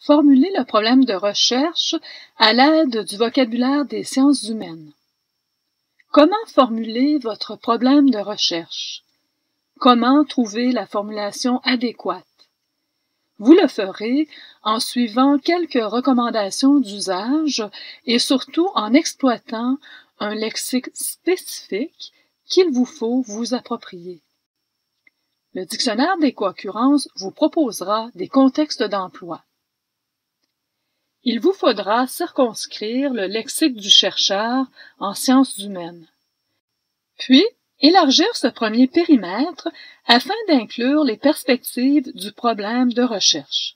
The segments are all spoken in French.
Formulez le problème de recherche à l'aide du vocabulaire des sciences humaines. Comment formuler votre problème de recherche? Comment trouver la formulation adéquate? Vous le ferez en suivant quelques recommandations d'usage et surtout en exploitant un lexique spécifique qu'il vous faut vous approprier. Le dictionnaire des co-occurrences vous proposera des contextes d'emploi. Il vous faudra circonscrire le lexique du chercheur en sciences humaines. Puis, élargir ce premier périmètre afin d'inclure les perspectives du problème de recherche.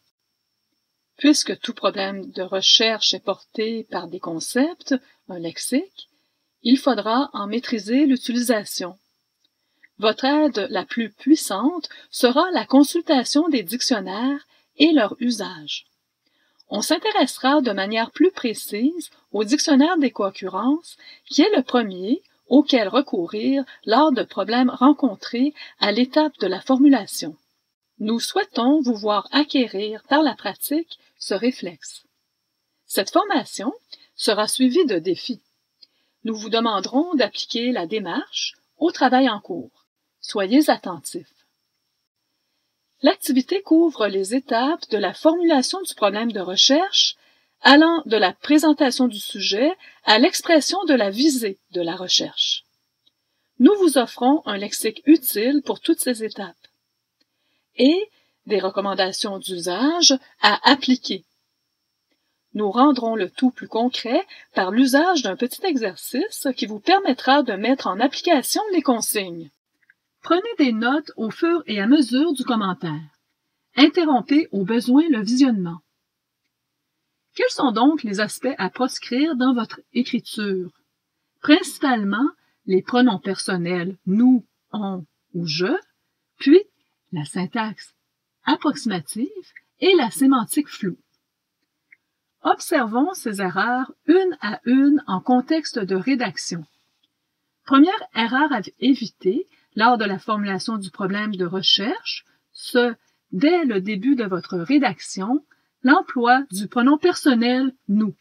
Puisque tout problème de recherche est porté par des concepts, un lexique, il faudra en maîtriser l'utilisation. Votre aide la plus puissante sera la consultation des dictionnaires et leur usage. On s'intéressera de manière plus précise au dictionnaire des co-occurrences, qui est le premier auquel recourir lors de problèmes rencontrés à l'étape de la formulation. Nous souhaitons vous voir acquérir par la pratique ce réflexe. Cette formation sera suivie de défis. Nous vous demanderons d'appliquer la démarche au travail en cours. Soyez attentifs. L'activité couvre les étapes de la formulation du problème de recherche, allant de la présentation du sujet à l'expression de la visée de la recherche. Nous vous offrons un lexique utile pour toutes ces étapes et des recommandations d'usage à appliquer. Nous rendrons le tout plus concret par l'usage d'un petit exercice qui vous permettra de mettre en application les consignes. Prenez des notes au fur et à mesure du commentaire. Interrompez au besoin le visionnement. Quels sont donc les aspects à proscrire dans votre écriture? Principalement les pronoms personnels nous, on ou je, puis la syntaxe approximative et la sémantique floue. Observons ces erreurs une à une en contexte de rédaction. Première erreur à éviter lors de la formulation du problème de recherche, dès le début de votre rédaction, l'emploi du pronom personnel « nous ».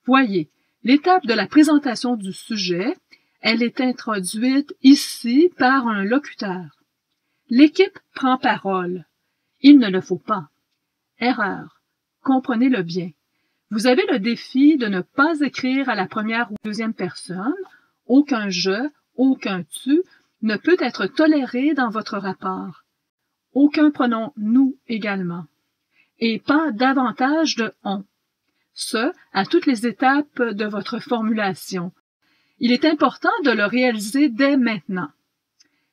Voyez, l'étape de la présentation du sujet, elle est introduite ici par un locuteur. L'équipe prend parole. Il ne le faut pas. Erreur. Comprenez-le bien. Vous avez le défi de ne pas écrire à la première ou deuxième personne. Aucun « je », aucun « tu » ne peut être toléré dans votre rapport. Aucun pronom « nous » également. Et pas davantage de « on ». Ce, à toutes les étapes de votre formulation. Il est important de le réaliser dès maintenant.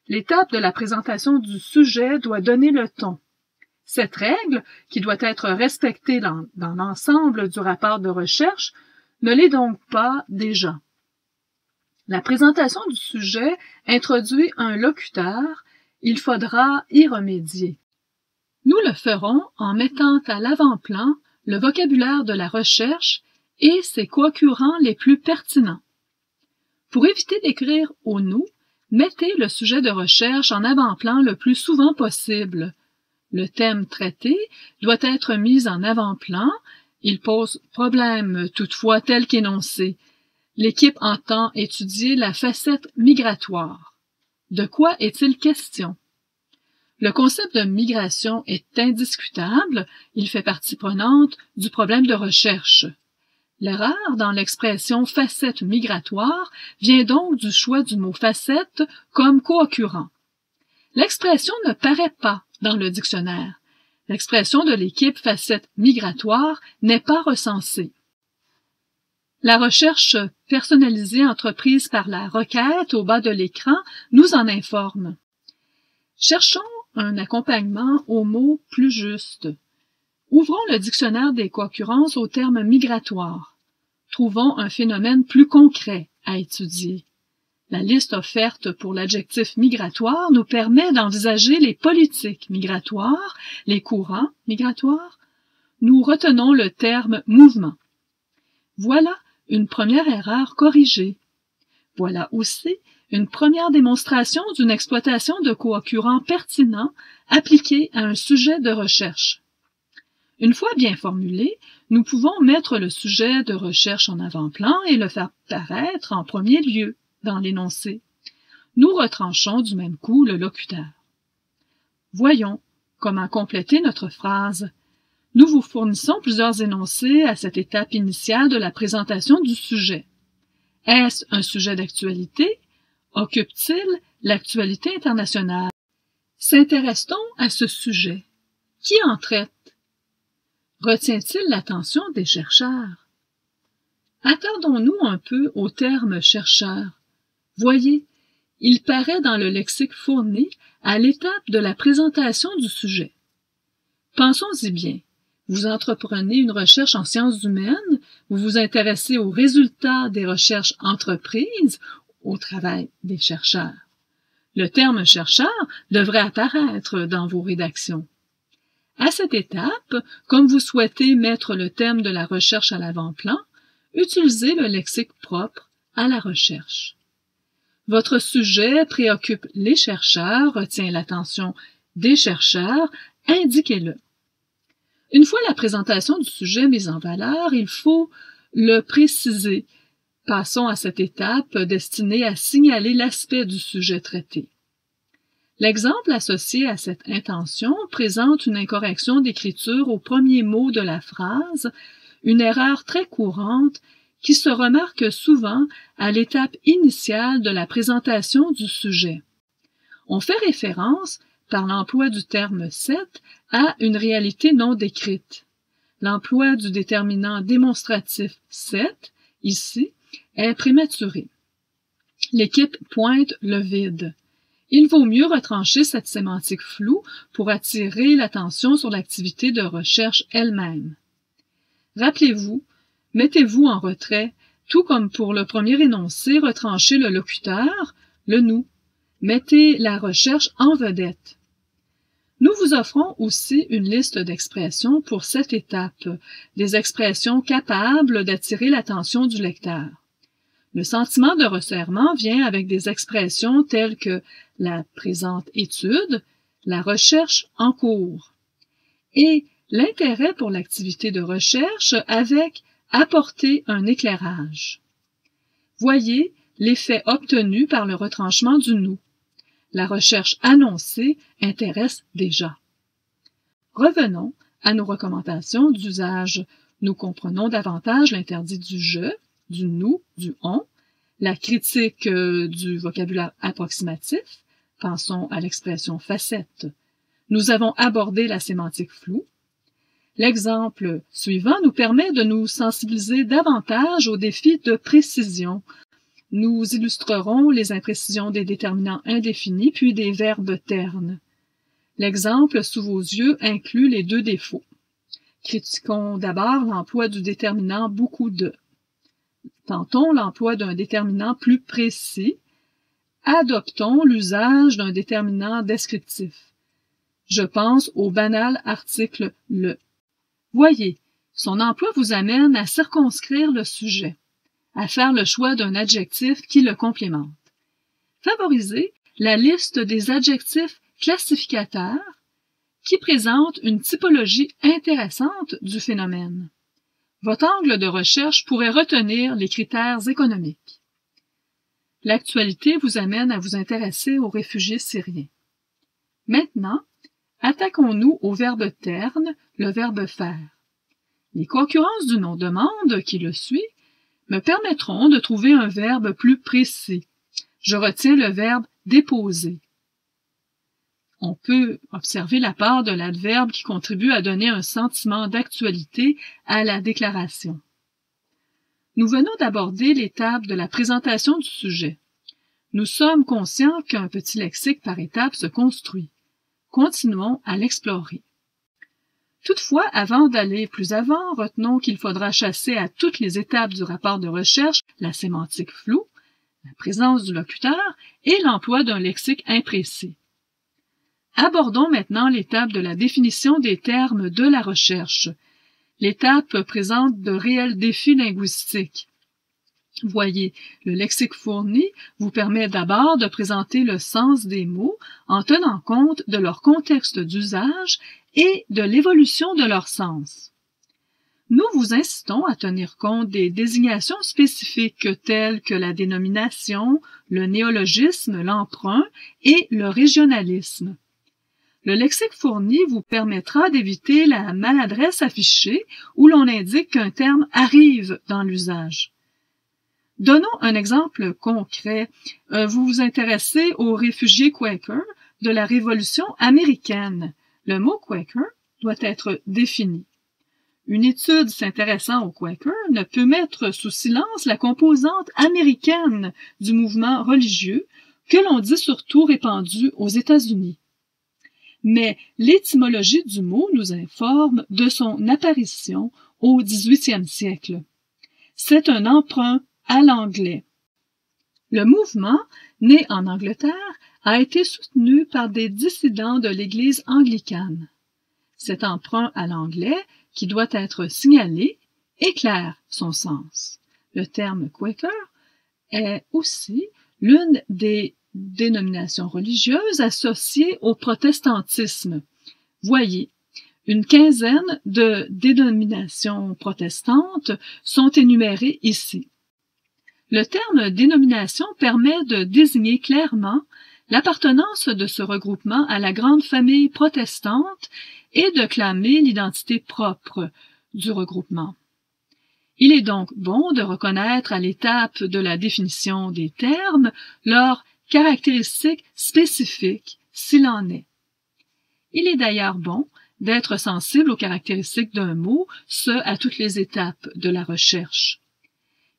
L'étape de la présentation du sujet doit donner le ton. Cette règle, qui doit être respectée dans l'ensemble du rapport de recherche, ne l'est donc pas déjà. La présentation du sujet introduit un locuteur, il faudra y remédier. Nous le ferons en mettant à l'avant-plan le vocabulaire de la recherche et ses co-occurrents les plus pertinents. Pour éviter d'écrire au « nous », mettez le sujet de recherche en avant-plan le plus souvent possible. Le thème traité doit être mis en avant-plan. Il pose problème toutefois tel qu'énoncé. L'équipe entend étudier la facette migratoire. De quoi est-il question? Le concept de migration est indiscutable, il fait partie prenante du problème de recherche. L'erreur dans l'expression facette migratoire vient donc du choix du mot facette comme co-occurrent. L'expression ne paraît pas dans le dictionnaire. L'expression de l'équipe facette migratoire n'est pas recensée. La recherche personnalisée entreprise par la requête au bas de l'écran nous en informe. Cherchons un accompagnement au mot plus juste. Ouvrons le dictionnaire des co-occurrences au terme migratoire. Trouvons un phénomène plus concret à étudier. La liste offerte pour l'adjectif migratoire nous permet d'envisager les politiques migratoires, les courants migratoires. Nous retenons le terme mouvement. Voilà une première erreur corrigée. Voilà aussi une première démonstration d'une exploitation de co-occurrents pertinents appliqués à un sujet de recherche. Une fois bien formulé, nous pouvons mettre le sujet de recherche en avant-plan et le faire paraître en premier lieu dans l'énoncé. Nous retranchons du même coup le locuteur. Voyons comment compléter notre phrase. Nous vous fournissons plusieurs énoncés à cette étape initiale de la présentation du sujet. Est-ce un sujet d'actualité? Occupe-t-il l'actualité internationale? S'intéresse-t-on à ce sujet? Qui en traite? Retient-il l'attention des chercheurs? Attardons-nous un peu au terme chercheur. Voyez, il paraît dans le lexique fourni à l'étape de la présentation du sujet. Pensons-y bien. Vous entreprenez une recherche en sciences humaines, vous vous intéressez aux résultats des recherches entreprises, au travail des chercheurs. Le terme chercheur devrait apparaître dans vos rédactions. À cette étape, comme vous souhaitez mettre le thème de la recherche à l'avant-plan, utilisez le lexique propre à la recherche. Votre sujet préoccupe les chercheurs, retient l'attention des chercheurs, indiquez-le. Une fois la présentation du sujet mise en valeur, il faut le préciser. Passons à cette étape destinée à signaler l'aspect du sujet traité. L'exemple associé à cette intention présente une incorrection d'écriture au premier mot de la phrase, une erreur très courante qui se remarque souvent à l'étape initiale de la présentation du sujet. On fait référence, par l'emploi du terme « cette », à une réalité non décrite. L'emploi du déterminant démonstratif « cette », ici, est prématuré. L'équipe pointe le vide. Il vaut mieux retrancher cette sémantique floue pour attirer l'attention sur l'activité de recherche elle-même. Rappelez-vous, mettez-vous en retrait, tout comme pour le premier énoncé, retranchez le locuteur, le nous. Mettez la recherche en vedette. Nous vous offrons aussi une liste d'expressions pour cette étape, des expressions capables d'attirer l'attention du lecteur. Le sentiment de resserrement vient avec des expressions telles que la présente étude, la recherche en cours, et l'intérêt pour l'activité de recherche avec apporter un éclairage. Voyez l'effet obtenu par le retranchement du nous. La recherche annoncée intéresse déjà. Revenons à nos recommandations d'usage. Nous comprenons davantage l'interdit du « je », du « nous », du « on », la critique du vocabulaire approximatif. Pensons à l'expression « facette ». Nous avons abordé la sémantique floue. L'exemple suivant nous permet de nous sensibiliser davantage aux défis de précision. Nous illustrerons les imprécisions des déterminants indéfinis puis des verbes ternes. L'exemple sous vos yeux inclut les deux défauts. Critiquons d'abord l'emploi du déterminant « beaucoup de ». Tentons l'emploi d'un déterminant plus précis. Adoptons l'usage d'un déterminant descriptif. Je pense au banal article « le ». Voyez, son emploi vous amène à circonscrire le sujet, à faire le choix d'un adjectif qui le complémente. Favorisez la liste des adjectifs classificateurs qui présentent une typologie intéressante du phénomène. Votre angle de recherche pourrait retenir les critères économiques. L'actualité vous amène à vous intéresser aux réfugiés syriens. Maintenant, attaquons-nous au verbe terne, le verbe faire. Les concurrences du nom demande qui le suit me permettront de trouver un verbe plus précis. Je retiens le verbe déposer. On peut observer la part de l'adverbe qui contribue à donner un sentiment d'actualité à la déclaration. Nous venons d'aborder l'étape de la présentation du sujet. Nous sommes conscients qu'un petit lexique par étape se construit. Continuons à l'explorer. Toutefois, avant d'aller plus avant, retenons qu'il faudra chasser à toutes les étapes du rapport de recherche la sémantique floue, la présence du locuteur et l'emploi d'un lexique imprécis. Abordons maintenant l'étape de la définition des termes de la recherche. L'étape présente de réels défis linguistiques. Voyez, le lexique fourni vous permet d'abord de présenter le sens des mots en tenant compte de leur contexte d'usage et de l'évolution de leur sens. Nous vous incitons à tenir compte des désignations spécifiques telles que la dénomination, le néologisme, l'emprunt et le régionalisme. Le lexique fourni vous permettra d'éviter la maladresse affichée où l'on indique qu'un terme arrive dans l'usage. Donnons un exemple concret. Vous vous intéressez aux réfugiés Quaker de la Révolution américaine. Le mot Quaker doit être défini. Une étude s'intéressant aux Quakers ne peut mettre sous silence la composante américaine du mouvement religieux que l'on dit surtout répandu aux États-Unis. Mais l'étymologie du mot nous informe de son apparition au XVIIIe siècle. C'est un emprunt à l'anglais. Le mouvement, né en Angleterre, a été soutenu par des dissidents de l'Église anglicane. Cet emprunt à l'anglais, qui doit être signalé, éclaire son sens. Le terme Quaker est aussi l'une des dénominations religieuses associées au protestantisme. Voyez, une quinzaine de dénominations protestantes sont énumérées ici. Le terme dénomination permet de désigner clairement l'appartenance de ce regroupement à la grande famille protestante et de clamer l'identité propre du regroupement. Il est donc bon de reconnaître à l'étape de la définition des termes leurs caractéristiques spécifiques, s'il en est. Il est d'ailleurs bon d'être sensible aux caractéristiques d'un mot, ce à toutes les étapes de la recherche.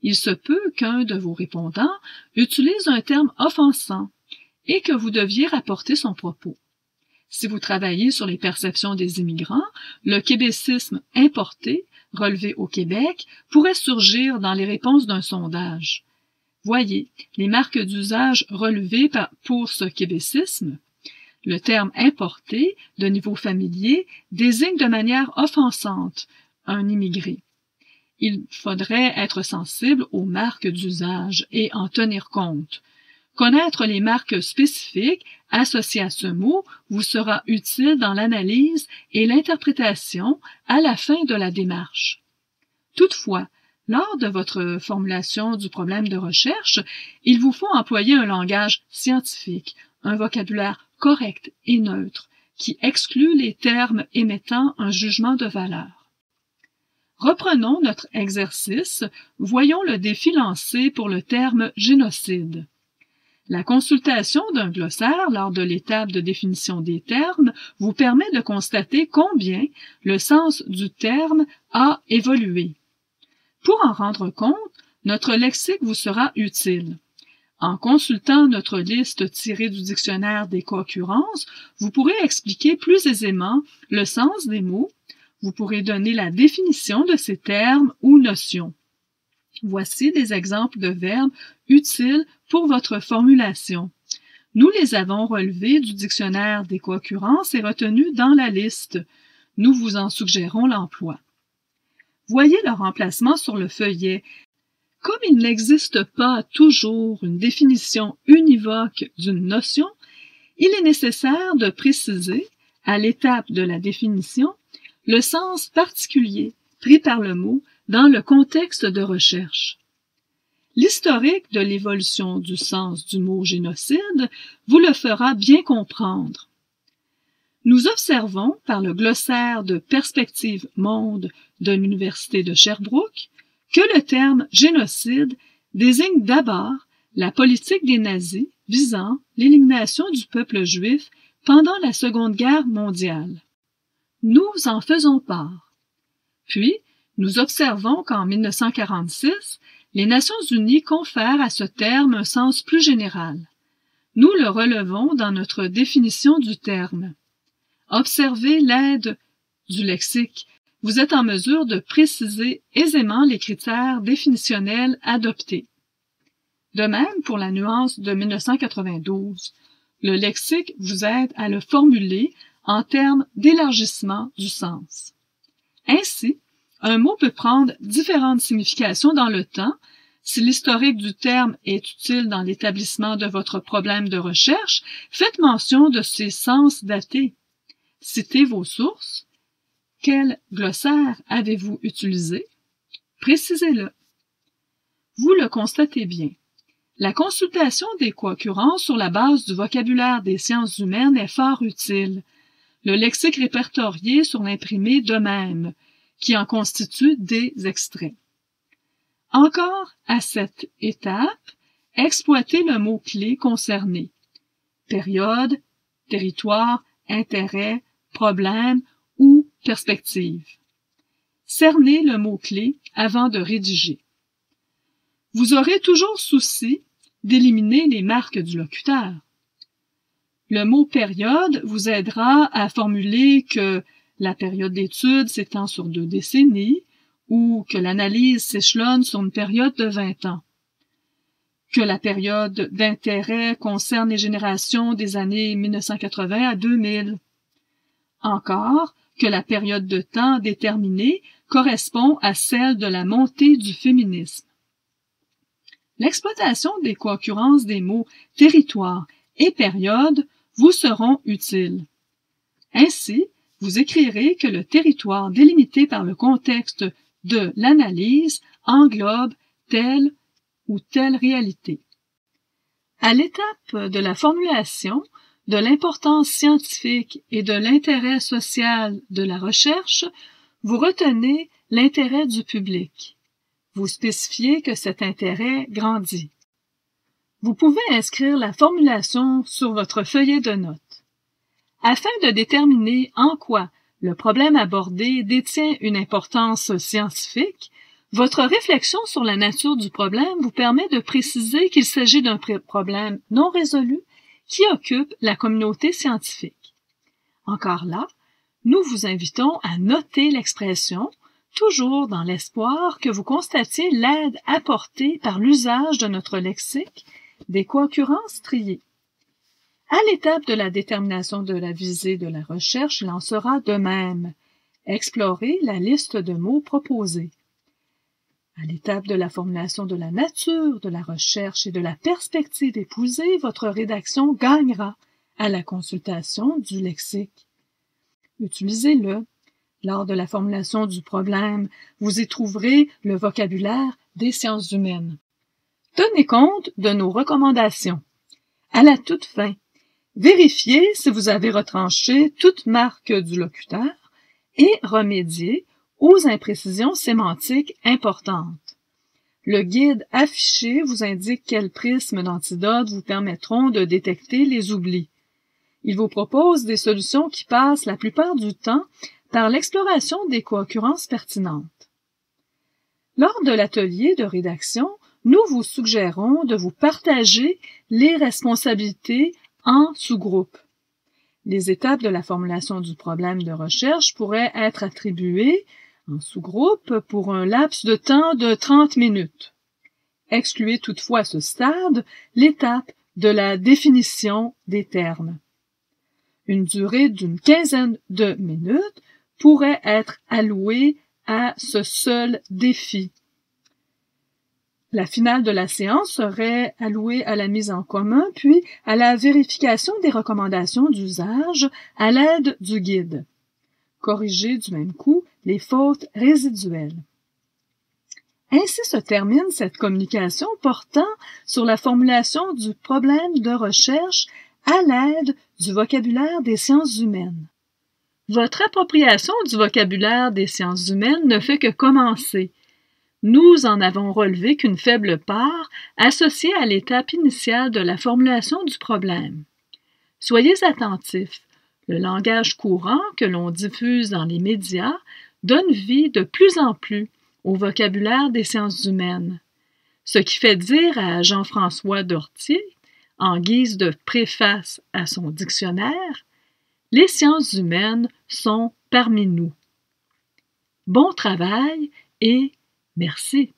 Il se peut qu'un de vos répondants utilise un terme offensant et que vous deviez rapporter son propos. Si vous travaillez sur les perceptions des immigrants, le québécisme importé, relevé au Québec, pourrait surgir dans les réponses d'un sondage. Voyez, les marques d'usage relevées pour ce québécisme. Le terme importé, de niveau familier, désigne de manière offensante un immigré. Il faudrait être sensible aux marques d'usage et en tenir compte. Connaître les marques spécifiques associées à ce mot vous sera utile dans l'analyse et l'interprétation à la fin de la démarche. Toutefois, lors de votre formulation du problème de recherche, il vous faut employer un langage scientifique, un vocabulaire correct et neutre, qui exclut les termes émettant un jugement de valeur. Reprenons notre exercice, voyons le défi lancé pour le terme génocide. La consultation d'un glossaire lors de l'étape de définition des termes vous permet de constater combien le sens du terme a évolué. Pour en rendre compte, notre lexique vous sera utile. En consultant notre liste tirée du dictionnaire des co-occurrences, vous pourrez expliquer plus aisément le sens des mots. Vous pourrez donner la définition de ces termes ou notions. Voici des exemples de verbes utiles pour votre formulation. Nous les avons relevés du dictionnaire des co-occurrences et retenus dans la liste. Nous vous en suggérons l'emploi. Voyez leur emplacement sur le feuillet. Comme il n'existe pas toujours une définition univoque d'une notion, il est nécessaire de préciser, à l'étape de la définition, le sens particulier pris par le mot dans le contexte de recherche. L'historique de l'évolution du sens du mot génocide vous le fera bien comprendre. Nous observons, par le glossaire de Perspective Monde de l'Université de Sherbrooke, que le terme génocide désigne d'abord la politique des nazis visant l'élimination du peuple juif pendant la Seconde Guerre mondiale. Nous en faisons part. Puis, nous observons qu'en 1946, les Nations unies confèrent à ce terme un sens plus général. Nous le relevons dans notre définition du terme. Observez l'aide du lexique. Vous êtes en mesure de préciser aisément les critères définitionnels adoptés. De même pour la nuance de 1992, le lexique vous aide à le formuler en termes d'élargissement du sens. Ainsi, un mot peut prendre différentes significations dans le temps. Si l'historique du terme est utile dans l'établissement de votre problème de recherche, faites mention de ses sens datés. Citez vos sources. Quel glossaire avez-vous utilisé? Précisez-le. Vous le constatez bien. La consultation des co-occurrences sur la base du vocabulaire des sciences humaines est fort utile. Le lexique répertorié sur l'imprimé de même, qui en constitue des extraits. Encore à cette étape, exploitez le mot-clé concerné. Période, territoire, intérêt, problème ou perspective. Cernez le mot-clé avant de rédiger. Vous aurez toujours souci d'éliminer les marques du locuteur. Le mot période vous aidera à formuler que la période d'étude s'étend sur 2 décennies ou que l'analyse s'échelonne sur une période de 20 ans, que la période d'intérêt concerne les générations des années 1980 à 2000. Encore, que la période de temps déterminée correspond à celle de la montée du féminisme. L'exploitation des co-occurrences des mots territoire et période vous seront utiles. Ainsi, vous écrirez que le territoire délimité par le contexte de l'analyse englobe telle ou telle réalité. À l'étape de la formulation, de l'importance scientifique et de l'intérêt social de la recherche, vous retenez l'intérêt du public. Vous spécifiez que cet intérêt grandit. Vous pouvez inscrire la formulation sur votre feuillet de notes. Afin de déterminer en quoi le problème abordé détient une importance scientifique, votre réflexion sur la nature du problème vous permet de préciser qu'il s'agit d'un problème non résolu qui occupe la communauté scientifique. Encore là, nous vous invitons à noter l'expression, toujours dans l'espoir que vous constatiez l'aide apportée par l'usage de notre lexique des co-occurrences triées. À l'étape de la détermination de la visée de la recherche, il en sera de même. Explorez la liste de mots proposés. À l'étape de la formulation de la nature de la recherche et de la perspective épousée, votre rédaction gagnera à la consultation du lexique. Utilisez-le. Lors de la formulation du problème, vous y trouverez le vocabulaire des sciences humaines. Tenez compte de nos recommandations. À la toute fin, vérifiez si vous avez retranché toute marque du locuteur et remédiez aux imprécisions sémantiques importantes. Le guide affiché vous indique quels prismes d'antidote vous permettront de détecter les oublis. Il vous propose des solutions qui passent la plupart du temps par l'exploration des co-occurrences pertinentes. Lors de l'atelier de rédaction, nous vous suggérons de vous partager les responsabilités en sous-groupes. Les étapes de la formulation du problème de recherche pourraient être attribuées en sous-groupe pour un laps de temps de 30 minutes. Excluez toutefois à ce stade l'étape de la définition des termes. Une durée d'une quinzaine de minutes pourrait être allouée à ce seul défi. La finale de la séance serait allouée à la mise en commun, puis à la vérification des recommandations d'usage à l'aide du guide. Corrigez du même coup les fautes résiduelles. Ainsi se termine cette communication portant sur la formulation du problème de recherche à l'aide du vocabulaire des sciences humaines. Votre appropriation du vocabulaire des sciences humaines ne fait que commencer. Nous en avons relevé qu'une faible part associée à l'étape initiale de la formulation du problème. Soyez attentifs. Le langage courant que l'on diffuse dans les médias donne vie de plus en plus au vocabulaire des sciences humaines, ce qui fait dire à Jean-François Dortier, en guise de préface à son dictionnaire, « Les sciences humaines sont parmi nous ». Bon travail et merci.